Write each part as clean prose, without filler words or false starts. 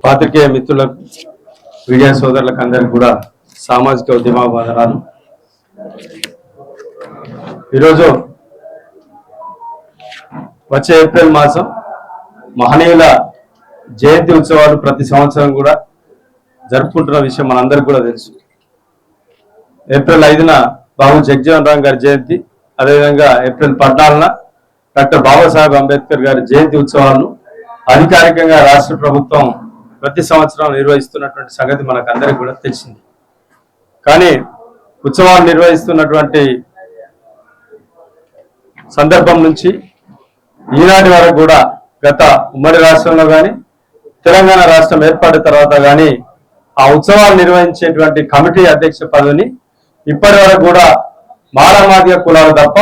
పాత్రికేయ మిత్రులకు మీడియా సోదరులకు అందరికీ కూడా సామాజిక ఉద్యమ వందనాలు. ఈరోజు వచ్చే ఏప్రిల్ మాసం మహనీయుల జయంతి ఉత్సవాలు ప్రతి సంవత్సరం కూడా జరుపుకుంటున్న విషయం మనందరికీ కూడా తెలుసు. ఏప్రిల్ 5న బాబు జగజీవన్ రామ్ గారి జయంతి, అదేవిధంగా ఏప్రిల్ 14న డాక్టర్ బాబాసాహెబ్ అంబేద్కర్ గారి జయంతి ఉత్సవాలను అధికారికంగా రాష్ట్ర ప్రభుత్వం ప్రతి సంవత్సరం నిర్వహిస్తున్నటువంటి సంగతి మనకు అందరికీ కూడా తెలిసింది. కానీ ఉత్సవాలు నిర్వహిస్తున్నటువంటి సందర్భం నుంచి ఈనాటి వరకు కూడా గత ఉమ్మడి రాష్ట్రంలో కానీ తెలంగాణ రాష్ట్రం ఏర్పడిన తర్వాత కానీ ఆ ఉత్సవాలు నిర్వహించేటువంటి కమిటీ అధ్యక్ష పదవిని ఇప్పటి వరకు కూడా మాలమాదిగ కులాలు తప్ప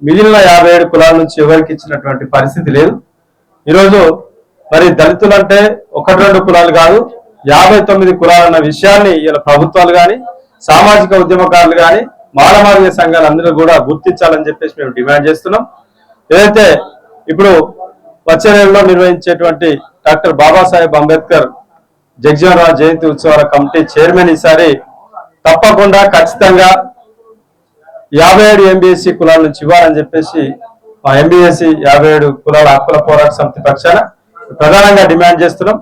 మిగిలిన 57 కులాల నుంచి ఎవరికి ఇచ్చినటువంటి పరిస్థితి లేదు. ఈరోజు మరి దళితులు అంటే 1-2 కులాలు కాదు, 59 కులాలు అన్న విషయాన్ని ఇలా ప్రభుత్వాలు కానీ సామాజిక ఉద్యమకారులు కానీ మాలమాదిగ సంఘాలు అందరూ కూడా గుర్తించాలని చెప్పేసి మేము డిమాండ్ చేస్తున్నాం. ఏదైతే ఇప్పుడు వచ్చే నెలలో నిర్వహించేటువంటి డాక్టర్ బాబాసాహెబ్ అంబేద్కర్ జగజీవన్ రామ్ జయంతి ఉత్సవాల కమిటీ చైర్మన్ ఈసారి తప్పకుండా ఖచ్చితంగా 57 MBSC కులాల నుంచి ఇవ్వాలని చెప్పేసి మా MBSC 57 కులాల హక్కుల పోరాట సమితి పక్షాన ప్రధానంగా డిమాండ్ చేస్తున్నాం.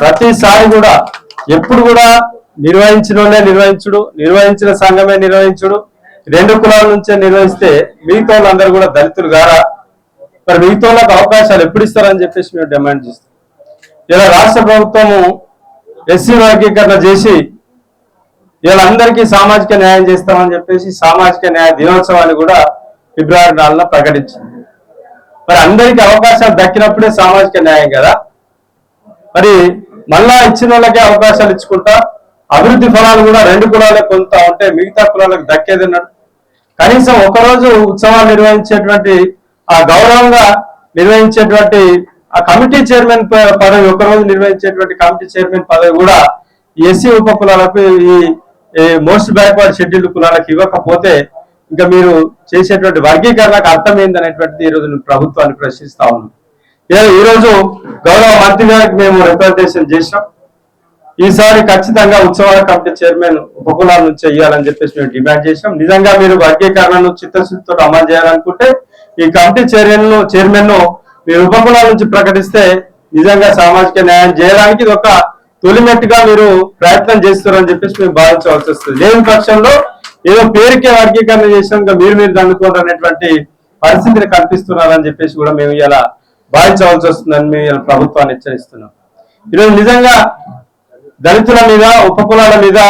ప్రతిసారి కూడా ఎప్పుడు కూడా నిర్వహించిన వాళ్ళే నిర్వహించిన సంఘమే నిర్వహించుడు, 2 కులాల నుంచే నిర్వహిస్తే మిగతా వాళ్ళందరూ కూడా దళితులు గారా, మరి మిగతా వాళ్ళకి అవకాశాలు ఎప్పుడు ఇస్తారని చెప్పేసి మేము డిమాండ్ చేస్తాం. ఇలా రాష్ట్ర ప్రభుత్వము SC వర్గీకరణ చేసి వీళ్ళందరికీ సామాజిక న్యాయం చేస్తామని చెప్పేసి సామాజిక న్యాయ దినోత్సవాన్ని కూడా ఫిబ్రవరి 4న ప్రకటించింది. మరి అందరికీ అవకాశాలు దక్కినప్పుడే సామాజిక న్యాయం కదా. మరి మళ్ళా ఇచ్చిన వాళ్ళకే అవకాశాలు ఇచ్చుకుంటా అభివృద్ధి ఫలాలు కూడా 2 కులాలకు కొంత ఉంటే మిగతా కులాలకు దక్కేది అన్నాడు. కనీసం ఒకరోజు ఉత్సవాలు నిర్వహించేటువంటి ఆ గౌరవంగా నిర్వహించేటువంటి ఆ కమిటీ చైర్మన్ పదవి, ఒకరోజు నిర్వహించేటువంటి కమిటీ చైర్మన్ పదవి కూడా SC ఉప కులాలకు ఈ మోస్ట్ బ్యాక్వర్డ్ షెడ్యూల్డ్ కులాలకు ఇవ్వకపోతే ఇంకా మీరు చేసేటువంటి వర్గీకరణకు అర్థం ఏందనేటువంటిది ఈరోజు ప్రభుత్వాన్ని ప్రశ్నిస్తా ఉన్నాం. ఈరోజు గౌరవ మంత్రి గారికి మేము రిప్రజెంటేషన్ చేసినాం. ఈసారి ఖచ్చితంగా ఉత్సవాల కమిటీ చైర్మన్ ఉపకులాల నుంచి ఇవ్వాలని చెప్పేసి మేము డిమాండ్ చేసినాం. నిజంగా మీరు వర్గీకరణను చిత్తశుద్ధితో అమలు చేయాలనుకుంటే ఈ కమిటీ చైర్మన్ ను మీరు ఉపకులాల నుంచి ప్రకటిస్తే నిజంగా సామాజిక న్యాయం చేయడానికి ఇది ఒక తొలిమెట్టుగా మీరు ప్రయత్నం చేస్తారని చెప్పేసి మేము భావించవలసి వస్తుంది. లేని పక్షంలో ఏదో పేరుకే వర్గీకరణ చేసినాక మీరు దండుకోవడం అనేటువంటి పరిస్థితిని కల్పిస్తున్నారని చెప్పేసి కూడా మేము ఇలా భావించవలసి వస్తుందని మేము ఇలా ప్రభుత్వాన్ని హెచ్చరిస్తున్నాం. ఈరోజు నిజంగా దళితుల మీద ఉపకులాల మీద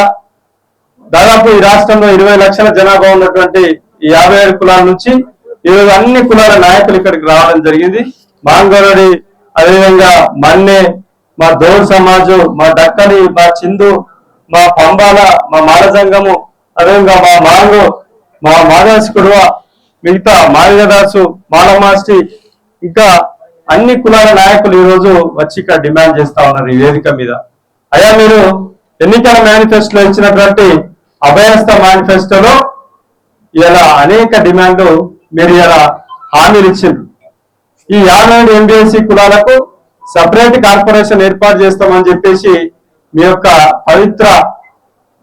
దాదాపు ఈ రాష్ట్రంలో 20 లక్షల జనాభా ఉన్నటువంటి ఈ 57 కులాల నుంచి ఈరోజు అన్ని కులాల నాయకులు ఇక్కడికి రావడం జరిగింది. మాంగోరడి, అదేవిధంగా మన్నె, మా దోర్ సమాజు, మా డక్కని, మా చిందు, మా పంబాల, మా మాలజంగము, అదేవిధంగా మా మాంగు, మా మాదాసి కుడువ, మిగతా మాదిగదాసు, మాలమాస్టి, ఇంకా అన్ని కులాల నాయకులు ఈరోజు వచ్చి ఇక్కడ డిమాండ్ చేస్తా ఉన్నారు ఈ వేదిక మీద. అయ్యా, మీరు ఎన్నికల మేనిఫెస్టోలో ఇచ్చినటువంటి అభయస్థ మేనిఫెస్టోలో ఇలా అనేక డిమాండ్లు మీరు ఇలా హామీలు ఇచ్చిండ్రు. ఈ 57 MBSC కులాలకు సపరేట్ కార్పొరేషన్ ఏర్పాటు చేస్తామని చెప్పేసి మీ యొక్క పవిత్ర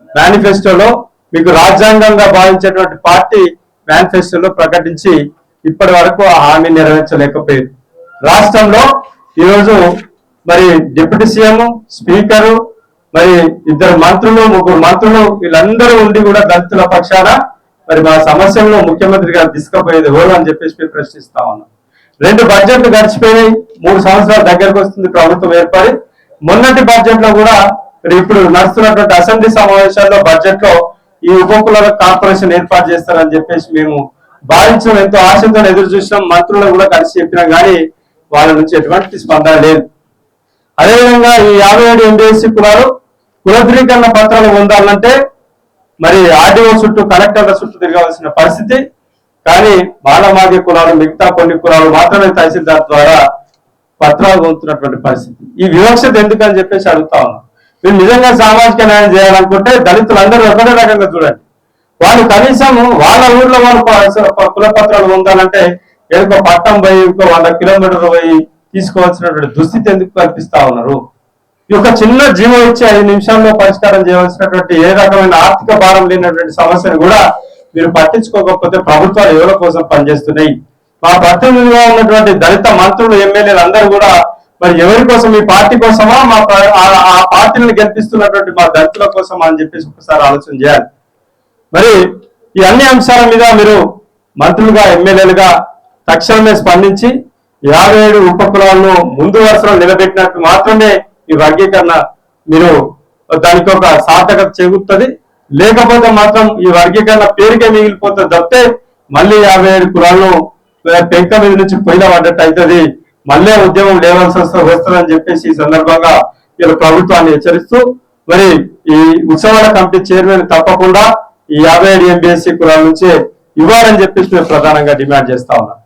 మేనిఫెస్టోలో మీకు రాజ్యాంగంగా భావించేటువంటి పార్టీ మేనిఫెస్టోలో ప్రకటించి ఇప్పటి వరకు ఆ హామీ నెరవేర్చలేకపోయింది. రాష్ట్రంలో ఈరోజు మరి డిప్యూటీ సీఎం, స్పీకరు, మరి 2 మంత్రులు, 3 మంత్రులు వీళ్ళందరూ ఉండి కూడా దళితుల పక్షాన మరి మా సమస్యలను ముఖ్యమంత్రి గారు తీసుకుపోయేది ఎవరు అని చెప్పేసి మేము ప్రశ్నిస్తా ఉన్నాం. 2 బడ్జెట్లు గడిచిపోయినాయి, 3 సంవత్సరాల దగ్గరకు వస్తుంది ప్రభుత్వం ఏర్పడి. మొన్నటి బడ్జెట్ లో కూడా ఇప్పుడు నడుస్తున్నటువంటి అసెంబ్లీ సమావేశాల్లో బడ్జెట్ లో ఈ ఉపకులాల కార్పొరేషన్ ఏర్పాటు చేస్తారని చెప్పేసి మేము భావించడం, ఎంతో ఆశతో ఎదురు చూసినాం. మంత్రులను కూడా కలిసి చెప్పినాం, కానీ వాళ్ళ నుంచి ఎటువంటి స్పందన లేదు. అదేవిధంగా ఈ 57 MBSC కులాలు కులధృవీకరణ పత్రాలు పొందాలంటే మరి ఆర్డీఓ చుట్టూ, కలెక్టర్ల చుట్టూ తిరగవలసిన పరిస్థితి. కానీ మాలమాదిగ కులాలు, మిగతా కొన్ని కులాలు మాత్రమే తహసీల్దార్ ద్వారా పత్రాలు పొందుతున్నటువంటి పరిస్థితి. ఈ వివక్షత ఎందుకని చెప్పేసి అడుగుతా ఉన్నాం. మీరు నిజంగా సామాజిక న్యాయం చేయాలనుకుంటే దళితులందరూ ఒకటే రకంగా చూడండి. వాళ్ళు కనీసం వాళ్ళ ఊర్లో వాళ్ళు కులపత్రాలు పొందాలంటే ఏదో పట్టం పోయి ఇంకో 100 కిలోమీటర్లు పోయి తీసుకోవాల్సినటువంటి దుస్థితి ఎందుకు కల్పిస్తా ఉన్నారు? ఈ యొక్క చిన్న జీవో ఇచ్చి 5 నిమిషాల్లో పరిష్కారం చేయవలసినటువంటి ఏ రకమైన ఆర్థిక భారం లేనటువంటి సమస్యను కూడా మీరు పట్టించుకోకపోతే ప్రభుత్వాలు ఎవరి కోసం పనిచేస్తున్నాయి? మా ప్రతినిధిగా ఉన్నటువంటి దళిత మంత్రులు ఎమ్మెల్యేలు అందరూ కూడా మరి ఎవరి కోసం, మీ పార్టీ కోసమా, ఆ పార్టీలను గెలిపిస్తున్నటువంటి మా దళితుల కోసమా అని చెప్పేసి ఒకసారి ఆలోచన చేయాలి. మరి ఈ అన్ని అంశాల మీద మీరు మంత్రులుగా ఎమ్మెల్యేలుగా తక్షణమే స్పందించి 57 ఉప కులాలను ముందు వరుసలో నిలబెట్టినట్టు మాత్రమే ఈ వర్గీకరణ మీరు దానికి ఒక సార్థకత చేకూరుతుంది. లేకపోతే మాత్రం ఈ వర్గీకరణ పేరుకే మిగిలిపోతుంది తప్పితే మళ్ళీ 57 కులాలను పెంక మీద నుంచి పొయ్యిల పడ్డట్టు అవుతుంది, మళ్ళీ ఉద్యమం లేవాల్సి వస్తుందని చెప్పేసి ఈ సందర్భంగా ఇలా ప్రభుత్వాన్ని హెచ్చరిస్తూ మరి ఈ ఉత్సవాల కమిటీ చైర్మన్ తప్పకుండా ఈ 57 MBSC కులాల నుంచే ఇవ్వాలని చెప్పేసి మేము ప్రధానంగా డిమాండ్ చేస్తా ఉన్నాం.